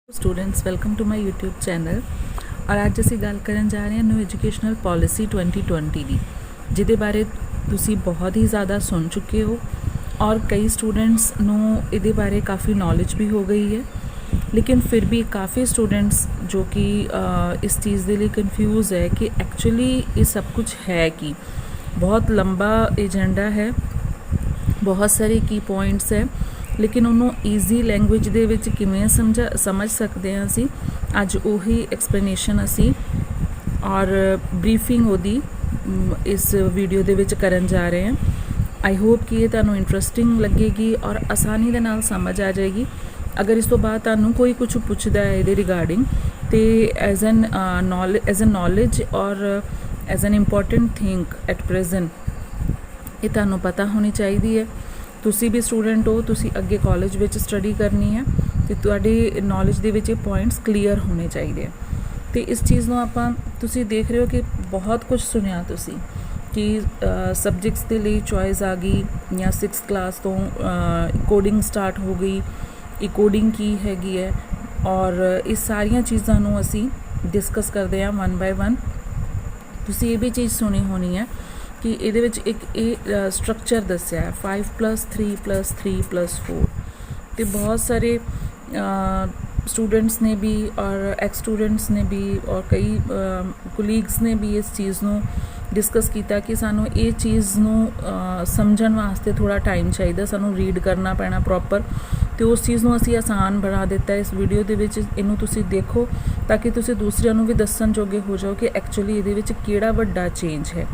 Students welcome to my YouTube channel और ਅੱਜ ਅਸੀਂ ਗੱਲ ਕਰਨ ਜਾ ਰਹੇ ਹਾਂ ਨਿਊ ਐਜੂਕੇਸ਼ਨਲ ਪਾਲਿਸੀ 2020 ਦੀ ਜਿਹਦੇ ਬਾਰੇ ਤੁਸੀਂ ਬਹੁਤ ਹੀ ਜ਼ਿਆਦਾ ਸੁਣ ਚੁੱਕੇ ਹੋ ਔਰ ਕਈ ਸਟੂਡੈਂਟਸ ਨੂੰ ਇਹਦੇ ਬਾਰੇ ਕਾਫੀ ਨੌਲੇਜ ਵੀ ਹੋ ਗਈ ਹੈ लेकिन फिर भी काफ़ी स्टूडेंट्स जो कि इस चीज़ के लिए कन्फ्यूज़ है कि एक्चुअली ये सब कुछ है कि बहुत लंबा एजेंडा है, बहुत सारे की पॉइंट्स है, लेकिन उन्होंने ईजी लैंग्वेज दे विच किवें समझ सकते हैं असी अज उही एक्सप्लेनेशन असी और ब्रीफिंग ओदी इस वीडियो दे विच करन जा रहे हैं। आई होप कि ये तुहानूं इंटरस्टिंग लगेगी और आसानी दे नाल समझ आ जाएगी। अगर इस तो बाद तुहानूं कोई कुछ पुछदा है इहदे रिगार्डिंग तो एज एन नॉलेज और as an important thing at present ये तुहानूं पता होनी चाहिए है। तुसी भी स्टूडेंट हो, तुसी अगे कॉलेज विच स्टडी करनी है तो तुहाडी नॉलेज दे विच पॉइंट्स क्लीयर होने चाहिए। तो इस चीज़ नूं आपां तुसी देख रहे हो कि बहुत कुछ सुनिया तुसी कि सबजैक्ट्स के लिए चॉइस आ गई या 6th क्लास तो कोडिंग स्टार्ट हो गई, ये कोडिंग की हैगी है और इस सारिया चीज़ों नूं असी डिस्कस करते हैं वन बाय वन। तुसी ये भी चीज़ सुनी होनी है कि ये एक स्ट्रक्चर दसिया है 5+3+3+4 तो बहुत सारे स्टूडेंट्स ने भी और एक्स स्टूडेंट्स ने भी और कई कोलीग्स ने भी इस चीज़ नूं डिस्कस किया कि सानू ये चीज़ नूं समझण वास्ते थोड़ा टाइम चाहिए, सानू रीड करना पैना प्रॉपर। तो उस चीज़ नूं असी आसान बना दिता है इस वीडियो दे विच। इनू तुसी देखो ताकि तुसी दूसरिਆਂ ਨੂੰ भी दस्सण जोगे हो जाओ कि एक्चुअली ये विच किहड़ा वड्डा चेंज है।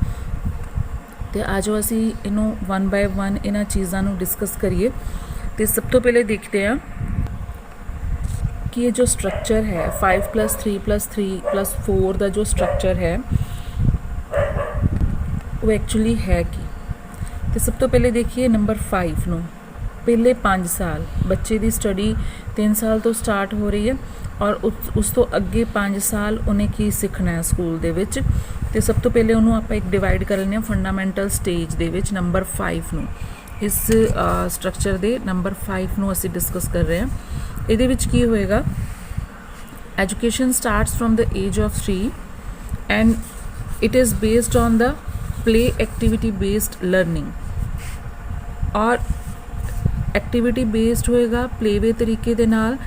तो आ जाओ असी इनू वन बाय वन इन्हां चीज़ां नूं डिस्कस करिए। तो सब तो पहले देखते हैं कि ये जो स्ट्रक्चर है 5+3+3+4 का जो स्ट्रक्चर है वो एक्चुअली है कि। तो सब तो पहले देखिए नंबर 5 नूं पहले 5 साल बच्चे की स्टडी 3 साल तो स्टार्ट हो रही है और उस तो अगे 5 साल उन्हें की सीखना है स्कूल दे विच। तो सब तो पहले उन्होंने आप एक डिवाइड कर लें fundamental stage they which number 5 नूं इस स्ट्रक्चर दे नंबर 5 नूं असी डिस्कस कर रहे हैं। इहदे विच की होएगा education starts from the age of 3 and it is based on the play activity based learning और एक्टिविटी बेस्ड होएगा प्लेवे तरीके दे नाल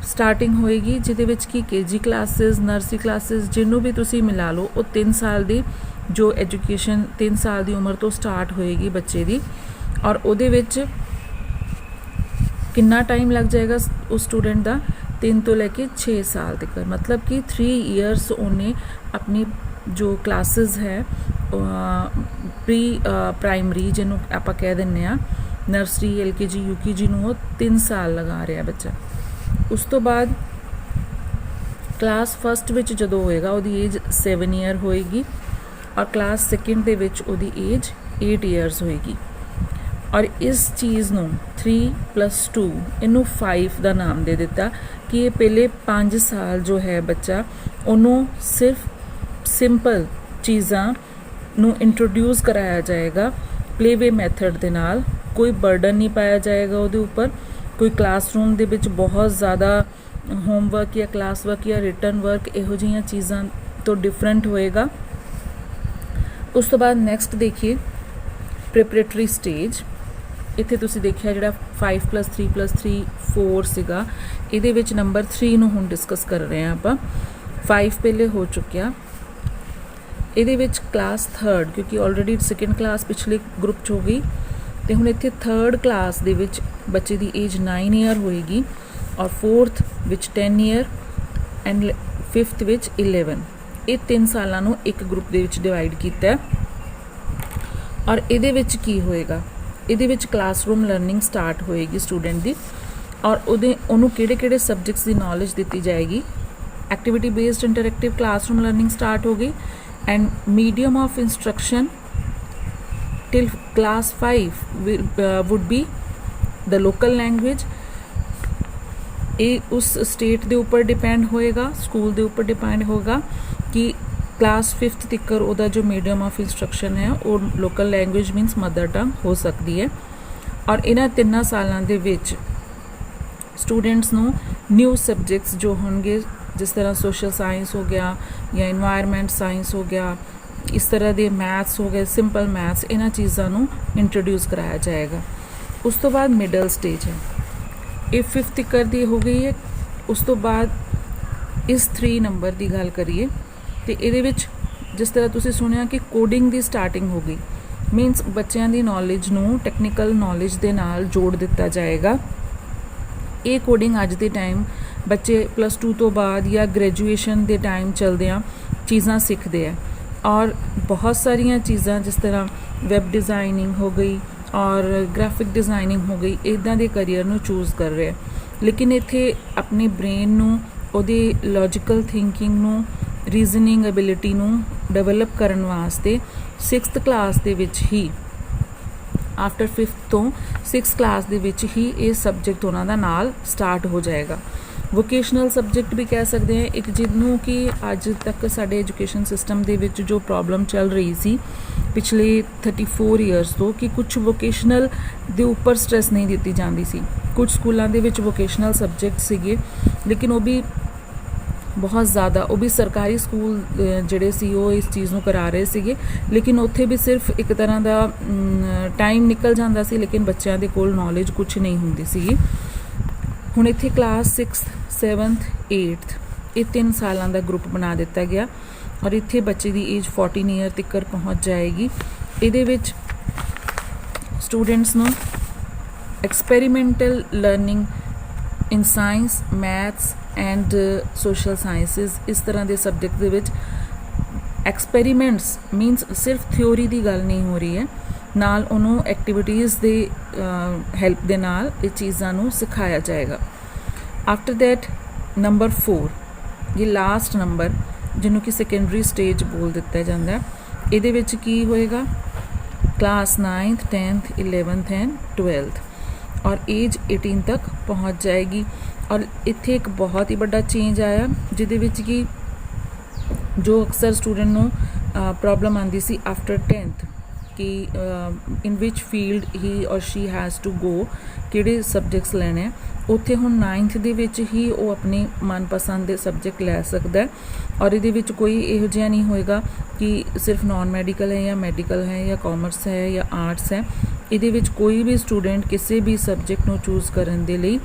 स्टार्टिंग होएगी जिहदे विच कि केजी क्लासेस नर्सरी क्लासेस जिन्हों भी तुसी मिला लो वो 3 साल दी जो एजुकेशन 3 साल दी उम्र तो स्टार्ट होएगी बच्चे दी और उहदे विच कितना टाइम लग जाएगा उस स्टूडेंट का 3 तो लैके 6 साल तक, मतलब कि 3 ईयर्स उन्हें अपनी जो क्लासेस है प्री प्राइमरी जिन्हों आप कह दें नर्सरी LKG UKG नूं 3 साल लगा रहा बच्चा। उस तो बाद क्लास फस्ट विच जदों होएगा उहदी एज 7 ईयर होएगी और क्लास सैकेंड दे विच उहदी एज 8 ईयर्स होएगी और इस चीज़ नूं 3+2 इनू 5 का नाम दे दिता कि ये पहले 5 साल जो है बच्चा उन्होंने सिर्फ सिंपल चीज़ां नूं इंट्रोड्यूस कराया जाएगा प्लेवे मैथड दे नाल। कोई बर्डन नहीं पाया जाएगा उहदे उपर, कोई क्लासरूम दे विच बहुत ज़्यादा होमवर्क या क्लास वर्क या रिटन वर्क इहो जिहियां चीज़ां तो डिफरेंट होएगा। उस तो बाद नैक्सट देखिए प्रिपरेटरी स्टेज। इत्थे तुसीं देखिया जिहड़ा 5+3+3+4 सीगा इहदे विच नंबर 3 नूं हुण डिस्कस कर रहे हैं आपां। 5 पहले हो चुकिया, इहदे विच क्लास 3rd क्योंकि ऑलरेडी 2nd क्लास पिछले ग्रुप च हो गई तो हुण इत्थे 3rd क्लास दे विच बच्चे की एज 9 ईयर होएगी और 4th which 10 year and 5th विच 11। ये 3 सालां नूं एक ग्रुप दे विच डिवाइड कीता है और इहदे विच की होएगा इहदे विच क्लासरूम लर्निंग स्टार्ट होएगी स्टूडेंट दी और उन्होंने किहड़े-किहड़े सबजैक्ट्स की नॉलेज दी जाएगी। Activity based interactive classroom learning start हो गई and medium of instruction till class 5 would be the local language। ये उस स्टेट के ऊपर डिपेंड होएगा, स्कूल के ऊपर डिपेंड होगा कि क्लास 5th तक उहदा जो मीडियम ऑफ इंस्ट्रक्शन है वो लोकल लैंग्वेज मीनस मदर टंग हो सकती है। और इन्हां 3 सालां दे विच स्टूडेंट्स नूं न्यू सब्जेक्ट्स जो होंगे, जिस तरह सोशल साइंस हो गया या इन्वायरमेंट साइंस हो गया, इस तरह के मैथ्स हो गए, सिंपल मैथ्स, इन्हां चीज़ों को इंट्रोड्यूस कराया जाएगा। उस तो बाद मिडल स्टेज है, ये 5th तक दी हो गई है। उस तो बाद इस 3 नंबर की गल करिए तो ये जिस तरह तुसी सुनिया कि कोडिंग की स्टार्टिंग हो गई, मीनस बच्चों की नॉलेज नूं टैक्नीकल नॉलेज दे नाल जोड़ दिता जाएगा। ये कोडिंग अज के टाइम बच्चे +2 तो बाद या ग्रेजुएशन के टाइम चलदियां चीज़ां सीखते हैं, और बहुत सारिया चीज़ां जिस तरह वैब डिज़ाइनिंग हो गई और ग्राफिक डिज़ाइनिंग हो गई, इदां दे करियर नूं चूज़ कर रहे हैं। लेकिन इत्थे अपनी ब्रेन नूं, उहदी लॉजिकल थिंकिंग नूं, रीजनिंग एबिलिटी नूं डेवलप करन वास्ते 6th क्लास दे विच ही, आफ्टर 5th तो 6th क्लास दे विच ही ये सबजैक्ट उन्हां दा नाल स्टार्ट हो जाएगा। वोकेशनल सबजैक्ट भी कह सकते हैं एक, जिन्हों कि अज तक साडे एजुकेशन सिस्टम दे विच जो प्रॉब्लम चल रही सी पिछले 34 ईयर्स तो, कि कुछ वोकेशनल दे उपर स्ट्रैस नहीं दी जाती सी। कुछ स्कूलों दे विच वोकेशनल सबजैक्ट सीगे, लेकिन वो भी बहुत ज़्यादा, वो भी सरकारी स्कूल जिहड़े सी वो इस चीज़ को करा रहे थे, लेकिन उत्थे भी सिर्फ एक तरह का टाइम निकल जाता सी, लेकिन बच्चों के कोल नॉलेज कुछ नहीं होंदी सी। हुण इत्थे क्लास 6th 7th 8th ये 3 सालों का ग्रुप बना दिता गया, और इत्थे बच्चे की एज 14 ईयर तक पहुँच जाएगी। इहदे विच स्टूडेंट्स नूं experimental learning in science, maths and social sciences, इस तरह के सबजैक्ट दे विच एक्सपेरीमेंट्स मीनस सिर्फ थ्योरी की गल नहीं हो रही है, नाल उन्होंने एक्टिविटीज़ दे हैल्प दे नाल ये चीज़ों को सिखाया जाएगा। आफ्टर दैट नंबर 4, ये लास्ट नंबर जिन्हों कि सैकेंडरी स्टेज बोल दिता जाता है, ये विच की होएगा class 9th 10th 11th and 12th, और एज 18 तक पहुँच जाएगी। और इत्थे एक बहुत ही बड़ा चेंज आया, जिहदे विच कि जो अक्सर स्टूडेंट नूं प्रॉब्लम आती सी आफ्टर 10th कि इन विच फील्ड ही और शी हैज़ टू गो, किहड़े सबजैक्ट्स लैने हैं, उत्थे हुण 9th दे विच ही वो अपनी मनपसंद दे सबजैक्ट लै सकदा है। और इहदे विच कोई इहो जिहा नहीं होएगा कि सिर्फ नॉन मैडिकल है या मैडिकल है या कॉमर्स है या आर्ट्स है। इहदे विच कोई भी स्टूडेंट किसी भी सबजैक्ट नूं चूज़ करन दे लई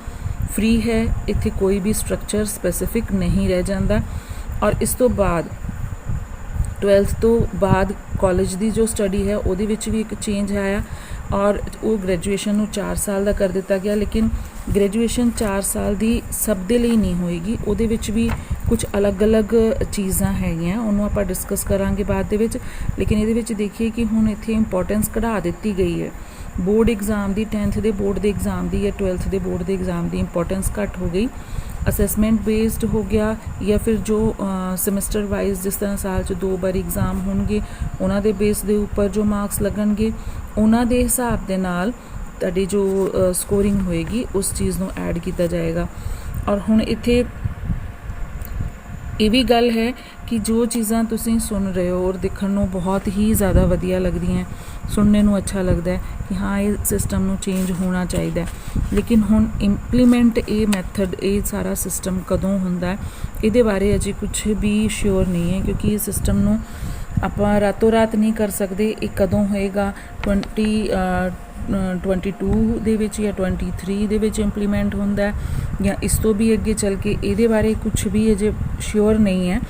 फ्री है, इत्थे कोई भी स्ट्रक्चर स्पैसिफिक नहीं रह जाता। और इस तो बाद 12th तो बाद कॉलेज की जो स्टडी है उहदे विच भी एक चेंज आया, और वो ग्रेजुएशन नूं 4 साल का कर दिता गया। लेकिन ग्रेजुएशन 4 साल की सब दे लई नहीं होएगी, उहदे विच भी कुछ अलग अलग चीज़ां हैगियां, उन्होंने आपां डिस्कस करांगे बाद दे विच। लेकिन इहदे विच देखिए कि हुण इत्थे इंपॉर्टेंस कढ़ा दित्ती गई है। बोर्ड एग्जाम की 10th के बोर्ड के एग्जाम की या 12th के बोर्ड के एग्जाम की इंपॉर्टेंस घट हो गई, असैसमेंट बेस्ड हो गया, या फिर जो सैमेस्टर वाइज जिस तरह साल 2 बार एग्जाम होंगे उन्हों के बेस के उपर जो मार्क्स लगनगे उन्हों के हिसाब के नाल तुहाडी जो स्कोरिंग होएगी उस चीज़ को ऐड किया जाएगा। और हुण इत्थे ये भी गल है कि जो चीज़ां तुसीं सुन रहे हो और देखण नूं बहुत ही ज़्यादा वधिया लगदियां हैं, सुनने नूं अच्छा लगता है कि हाँ ये सिस्टम नूं चेंज होना चाहिए, लेकिन हुण इंप्लीमेंट ये मैथड ये सारा सिस्टम कदों हुंदा है इहदे बारे अजे कुछ भी श्योर नहीं है, क्योंकि ये सिस्टम नूं आपां रातों रात नहीं कर सकते। ये कदों होएगा 2022 दे विच या 23 दे विच इंप्लीमेंट हुंदा है, या इस तो भी अगे चल के, इहदे बारे कुछ भी अजे श्योर नहीं है।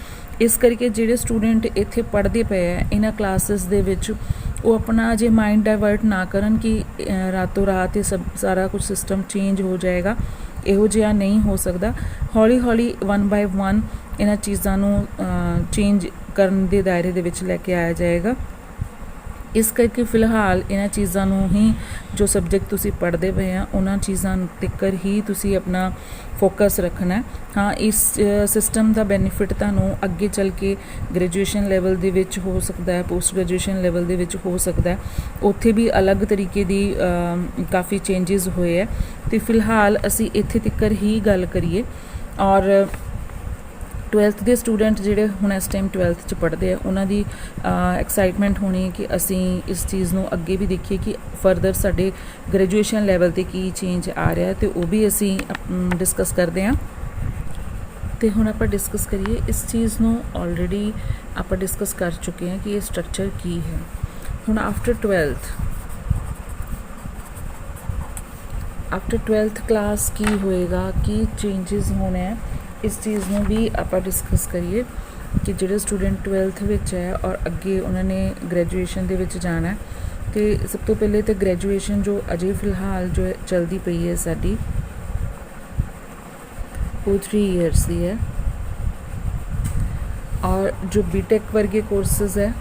इस करके जिहड़े स्टूडेंट इत्थे पढ़दे पे है इन्हां क्लासेस दे विच वो अपना अजे माइंड डाइवर्ट ना करन कि रातों रात ये सब सारा कुछ सिस्टम चेंज हो जाएगा, इहो जिहा नहीं हो सकता। हौली हौली 1 by 1 इन्हां चीज़ां नूं चेंज करन दे दायरे दे विच लैके आया जाएगा। इस करके फिलहाल इन्हां चीज़ां नूं ही जो सबजैक्ट तुसी पढ़ते पे हैं उन्हां चीज़ां तक्कर ही तुसी अपना फोकस रखना है। हाँ, इस सिस्टम का बेनीफिट तुहानूं अगे चल के ग्रेजुएशन लैवल दे विच हो सकता है, पोस्ट ग्रेजुएशन लैवल दे विच हो सकता है, उत्थे भी अलग तरीके दी काफ़ी चेंजिज होए है। तो फिलहाल असी इत्थे तक्कर ही गल करिए। और 12th के स्टूडेंट जिहड़े हुण इस टाइम 12th च पढ़ते हैं उन्हों की एक्साइटमेंट होनी है कि असी इस चीज़ नूं अगे भी देखिए कि फरदर साडे ग्रेजुएशन लैवल ते की चेंज आ रहा है, तो वह भी असी डिस्कस करते हैं। तो हुण आपां डिस्कस करिए इस चीज़ नूं ऑलरेडी आपां डिस्कस कर चुके हैं कि ये स्ट्रक्चर की है। हुण आफ्टर 12th क्लास की होएगा, की चेंजिज होने हैं, इस चीज़ नूं भी आपां डिस्कस करिए कि जिहड़े स्टूडेंट 12th विच है और अगे उन्होंने ग्रैजुएशन दे विच जाना है, तो सब तो पहले तो ग्रैजुएशन जो अजे फिलहाल जो चलती पई है साडी वो 3 ईयर्स की है, और जो बीटेक वर्गे कोर्सेज है,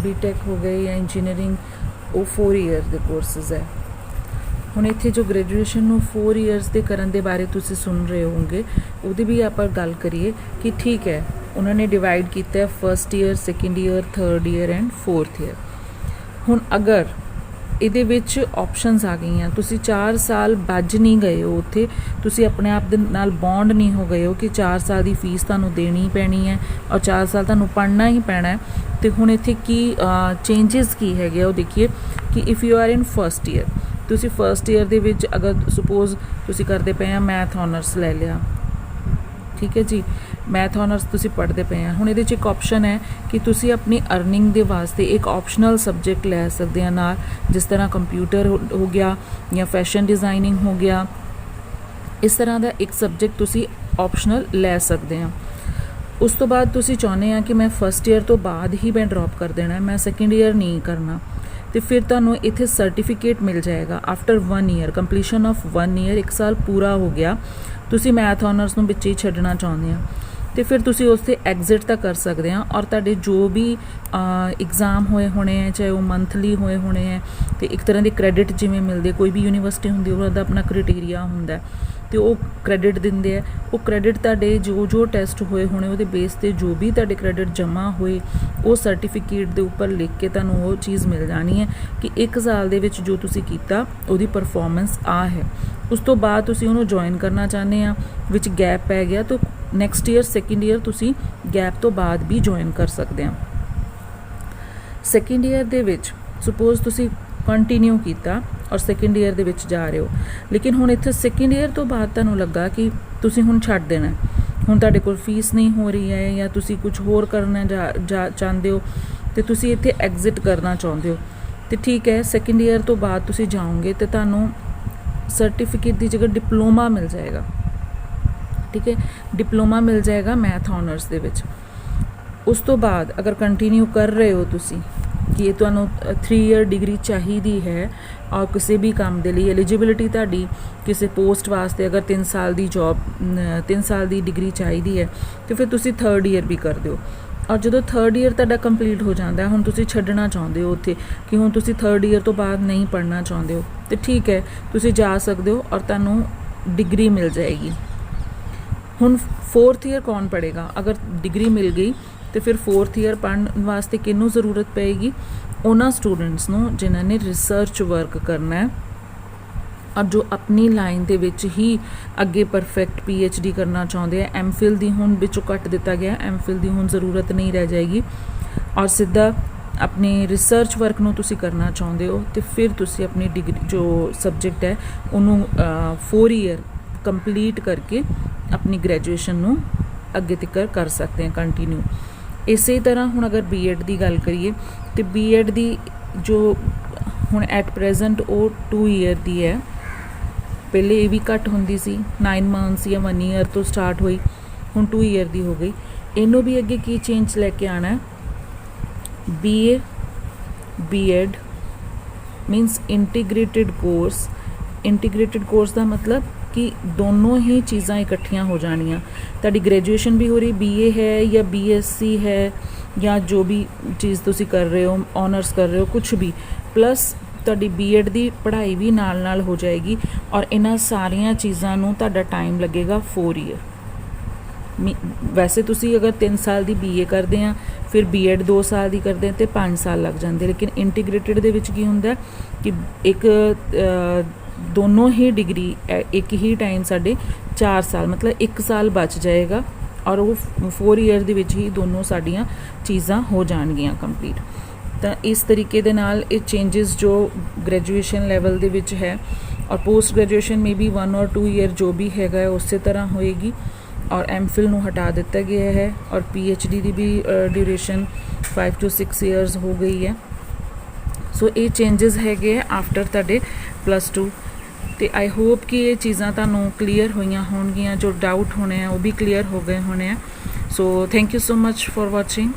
बीटेक हो गए या इंजीनियरिंग, वो 4 ईयर के कोर्सेज है। हुण इत्थे जो ग्रैजुएशन नूं 4 ईयर्स दे करन दे बारे तुसीं सुन रहे होंगे, उहदी भी आपां गल करिए कि ठीक है उन्होंने डिवाइड किया है 1st year, 2nd year, 3rd year and 4th year. हुण अगर ਇਹਦੇ ਵਿੱਚ ऑप्शनस आ गई तुसी 4 साल बज नहीं गए हो, उत्थे तुसी अपने आप दे नाल बॉन्ड नहीं हो गए हो कि 4 साल की फीस तुहानूं देनी पैनी है और 4 साल तुहानूं पढ़ना ही पैना है। तो हुण इत्थे की चेंजिस की है वो देखिए कि if you are in 1st year, तुसी 1st ईयर दे विच अगर सुपोज तुसी करते पे मैथ ऑनर्स ले लिया, ठीक है जी, मैथ ऑनर्स तुसी पढ़ते पे हैं। हुण इहदे च एक ऑप्शन है कि तुसी अपनी अर्निंग दे वास्ते एक ऑप्शनल सब्जेक्ट लै सकते हैं नाल, जिस तरह कंप्यूटर हो गया या फैशन डिज़ाइनिंग हो गया, इस तरह का एक सब्जेक्ट तुसी ऑप्शनल लै सकते हैं। उस तो बाद तुसी चाहुंदे आ कि मैं 1st ईयर तो बाद ही मैं ड्रॉप कर देना है, मैं 2nd ईयर नहीं करना, तो फिर तुहानूं इत्थे सर्टिफिकेट मिल जाएगा after 1 year, completion of 1 year, 1 साल पूरा हो गया, तुसी मैथ ऑनर्स नूं विच ही छड्डना चाहुंदे आ, तो फिर तुसी उससे एग्जिट तक कर सकते हैं। और तुहाडे जो भी एग्जाम होए होने हैं, चाहे वो मंथली होए होने हैं, तो एक तरह की क्रेडिट जिमें मिलते, कोई भी यूनीवर्सिटी होंदी उहदा अपना क्राइटेरिया हुंदा, तो वो क्रेडिट दिंदे है, वो क्रेडिट तुहाडे जो टेस्ट होए होने उहदे बेस ते जो भी तुहाडे क्रेडिट जमा होए, वो सर्टिफिकेट दे उपर लिख के तुहानूं वो चीज़ मिल जानी है कि 1 साल दे विच जो तुसी कीता उहदी परफॉर्मेंस आ है। उस तो बाद तुसी उहनूं ज्वाइन करना चाहते हैं, विच गैप पै गया तो नैक्सट ईयर 2nd ईयर तुसी गैप तो बाद भी ज्वाइन कर सकते हैं। 2nd ईयर दे विच सुपोज तुसी कंटिन्यू किया और 2nd ईयर दे विच जा रहे हो, लेकिन हुण इत्थे 2nd ईयर तो बाद तुहानूं लगा कि तुसी हुण छड्ड देना है, हुण तुहाडे कोल फीस नहीं हो रही है या तुसी कुछ होर करना चाहते हो, तो तुसी इत्थे एग्जिट करना चाहते हो, तो ठीक है 2nd ईयर तो बाद तुसी जाओगे तो तुहानूं सर्टिफिकेट की जगह डिप्लोमा मिल जाएगा, ठीक है, डिप्लोमा मिल जाएगा मैथ ऑनर्स दे विच। उस तो बाद अगर कंटिन्यू कर रहे हो तुसी कि ये तुहानूं 3 ईयर डिग्री चाहिदी है और किसी भी काम के लिए एलिजिबिलिटी तुहाडी किसी पोस्ट वास्ते अगर 3 साल की जॉब 3 साल की डिग्री चाहिदी है, तो फिर तुसी 3rd ईयर भी कर दो। और जो 3rd ईयर तुहाडा कंप्लीट हो जाता है, हुण तुसी छड्डना चाहुंदे हो उत्थे कि हुण तुसी 3rd ईयर तो बाद नहीं पढ़ना चाहुंदे हो, तो ठीक है तुसी जा सकते हो और तुहानूं डिग्री मिल जाएगी। हुण 4th ईयर कौन पढ़ेगा, अगर डिग्री मिल गई तो फिर 4th ईयर पढ़ने वास्ते किनू ज़रूरत पेगी, उन्हां स्टूडेंट्स नूं जिन्हां ने रिसर्च वर्क करना है और जो अपनी लाइन दे विच ही अगे परफेक्ट PhD करना चाहते हैं। MPhil दी हुण विचों कट दिता गया, MPhil दी हुण ज़रूरत नहीं रह जाएगी और सीधा अपने रिसर्च वर्क नूं तुसी करना चाहते हो, तो फिर तुसी अपनी डिग्री जो सब्जेक्ट है उन्होंने 4 ईयर कंप्लीट करके अपनी ग्रैजुएशन नूं अगे तक कर सकते हैं कंटिन्यू। इसे तरह हुण अगर B.Ed की गल करिए तो B.Ed की जो हुण एट प्रेजेंट वो 2 ईयर की है, पहले ये भी घट होंदी सी 9 मंथ्स या 1 ईयर तो स्टार्ट हुई, हुण 2 ईयर की हो गई। इनू भी अगे की चेंज लैके आना है, BA B.Ed मीनस integrated course. Integrated course का मतलब कि दोनों ही चीज़ां इकट्ठियां हो जानियां, तुहाडी ग्रैजुएशन भी हो रही BA है या BSc है या जो भी चीज़ तुसी कर रहे हो, ऑनर्स कर रहे हो, कुछ भी, प्लस तुहाडी B.Ed की पढ़ाई भी नाल हो जाएगी और इन्हां सारियां चीज़ां नूं तुहाडा टाइम लगेगा 4 ईयर। वैसे तुसी अगर 3 साल की BA करते हैं फिर B.Ed 2 साल की करते हैं तो 5 साल लग जाते, लेकिन इंटीग्रेटेड दे विच की हुंदा कि एक दोनों ही डिग्री एक ही टाइम साढ़े 4 साल मतलब 1 साल बच जाएगा और वो 4 ईयर दे विच ही दोनों साड़ियाँ चीज़ां हो जाणगियां कंप्लीट। तो इस तरीके दे नाल ये चेंजिस जो ग्रैजुएशन लैवल दे विच है और पोस्ट ग्रैजुएशन में भी 1 और 2 ईयर जो भी हैगा उस तरह होएगी। ਔਰ ਐਮਫਿਲ ਨੂੰ ਹਟਾ ਦਿੱਤਾ ਗਿਆ ਹੈ ਔਰ PhD the we duration 5 to 6 years ਹੋ ਗਈ ਹੈ। ਸੋ ਇਹ ਚੇਂਜਸ ਹੈਗੇ ਆਫਟਰ ਤੁਹਾਡੇ +2 ਅਤੇ ਆਈ ਹੋਪ ਕਿ ਇਹ ਚੀਜ਼ਾਂ ਤੁਹਾਨੂੰ ਕਲੀਅਰ ਹੋਈਆਂ ਹੋਣਗੀਆਂ, ਜੋ ਡਾਊਟ ਹੋਣੇ ਆ ਉਹ ਵੀ ਕਲੀਅਰ ਹੋ ਗਏ ਹੋਣੇ ਆ। So thank you so much for watching.